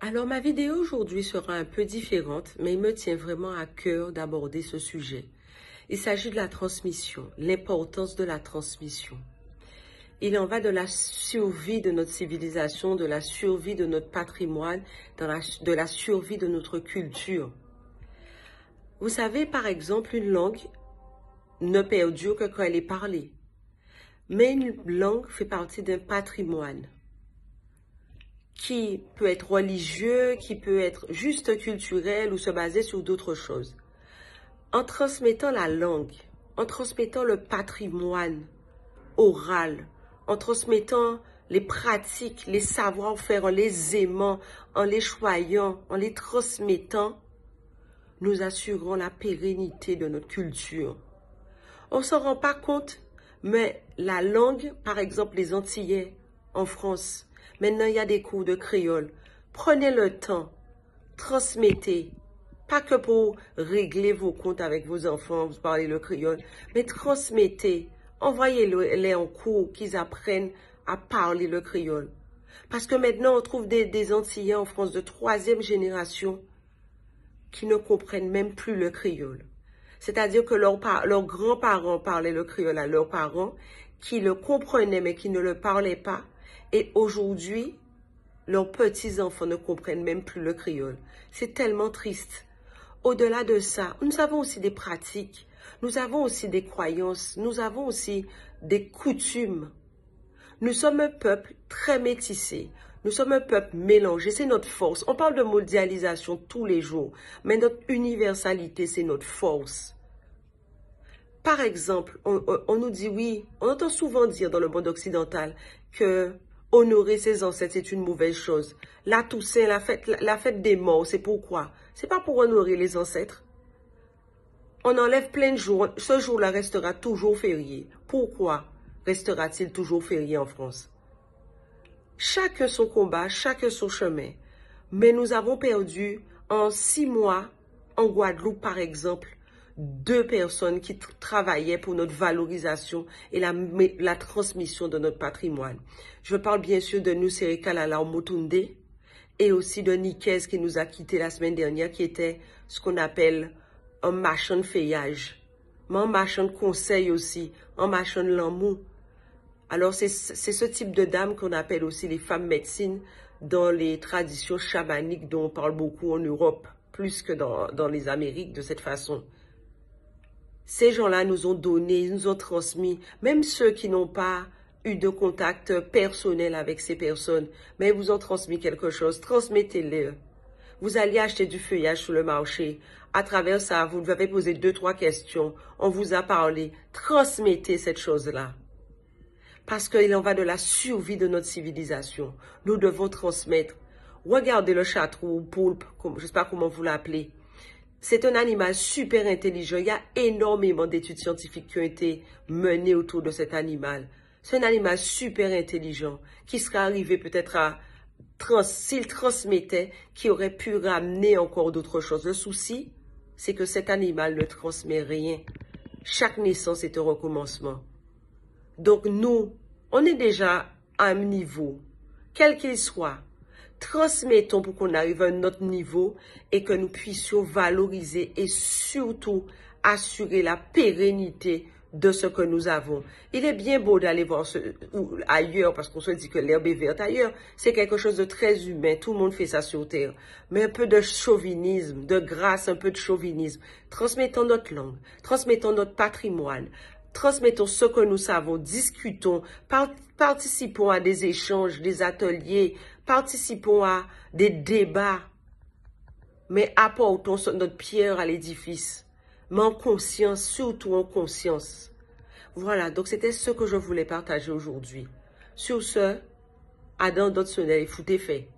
Alors, ma vidéo aujourd'hui sera un peu différente, mais il me tient vraiment à cœur d'aborder ce sujet. Il s'agit de la transmission, l'importance de la transmission. Il en va de la survie de notre civilisation, de la survie de notre patrimoine, de la survie de notre culture. Vous savez, par exemple, une langue ne perdure que quand elle est parlée. Mais une langue fait partie d'un patrimoine qui peut être religieux, qui peut être juste culturel ou se baser sur d'autres choses. En transmettant la langue, en transmettant le patrimoine oral, en transmettant les pratiques, les savoir-faire, en les aimant, en les choyant, en les transmettant, nous assurons la pérennité de notre culture. On ne s'en rend pas compte, mais la langue, par exemple les Antillais en France, maintenant il y a des cours de créole. Prenez le temps, transmettez, pas que pour régler vos comptes avec vos enfants, vous parlez le créole, mais transmettez, envoyez-les en cours, qu'ils apprennent à parler le créole. Parce que maintenant on trouve des Antillais en France de 3e génération qui ne comprennent même plus le créole. C'est-à-dire que leurs grands-parents parlaient le créole à leurs parents, qui le comprenaient mais qui ne le parlaient pas. Et aujourd'hui, leurs petits-enfants ne comprennent même plus le créole. C'est tellement triste. Au-delà de ça, nous avons aussi des pratiques, nous avons aussi des croyances, nous avons aussi des coutumes. Nous sommes un peuple très métissé. Nous sommes un peuple mélangé, c'est notre force. On parle de mondialisation tous les jours, mais notre universalité, c'est notre force. Par exemple, on nous dit oui, on entend souvent dire dans le monde occidental que honorer ses ancêtres, c'est une mauvaise chose. La Toussaint, la fête des morts, c'est pourquoi? C'est pas pour honorer les ancêtres. On enlève plein de jours, ce jour-là restera toujours férié. Pourquoi restera-t-il toujours férié en France? Chacun son combat, chacun son chemin. Mais nous avons perdu en 6 mois, en Guadeloupe par exemple, 2 personnes qui travaillaient pour notre valorisation et la transmission de notre patrimoine. Je parle bien sûr de Nusere Kalala Motunde et aussi de Nikez qui nous a quittés la semaine dernière, qui était ce qu'on appelle un marchand de feuillage, mais un marchand de conseil aussi, un marchand de l'amour. Alors, c'est ce type de dames qu'on appelle aussi les femmes médecines dans les traditions chamaniques dont on parle beaucoup en Europe, plus que dans les Amériques de cette façon. Ces gens-là nous ont donné, nous ont transmis, même ceux qui n'ont pas eu de contact personnel avec ces personnes, mais ils vous ont transmis quelque chose, transmettez-le. Vous allez acheter du feuillage sur le marché. À travers ça, vous devez poser 2-3 questions. On vous a parlé. Transmettez cette chose-là. Parce qu'il en va de la survie de notre civilisation. Nous devons transmettre. Regardez le chartreux ou poulpe, je ne sais pas comment vous l'appelez. C'est un animal super intelligent. Il y a énormément d'études scientifiques qui ont été menées autour de cet animal. C'est un animal super intelligent qui serait arrivé peut-être à, s'il transmettait, qui aurait pu ramener encore d'autres choses. Le souci, c'est que cet animal ne transmet rien. Chaque naissance est un recommencement. Donc nous, on est déjà à un niveau, quel qu'il soit. Transmettons pour qu'on arrive à un autre niveau et que nous puissions valoriser et surtout assurer la pérennité de ce que nous avons. Il est bien beau d'aller voir ailleurs parce qu'on se dit que l'herbe est verte ailleurs. C'est quelque chose de très humain. Tout le monde fait ça sur Terre. Mais un peu de chauvinisme, de grâce, un peu de chauvinisme. Transmettons notre langue, transmettons notre patrimoine, transmettons ce que nous savons, discutons, participons à des échanges, des ateliers, participons à des débats, mais apportons notre pierre à l'édifice, mais en conscience, surtout en conscience. Voilà, donc c'était ce que je voulais partager aujourd'hui. Sur ce, Adam Dotsonel, foutez fait.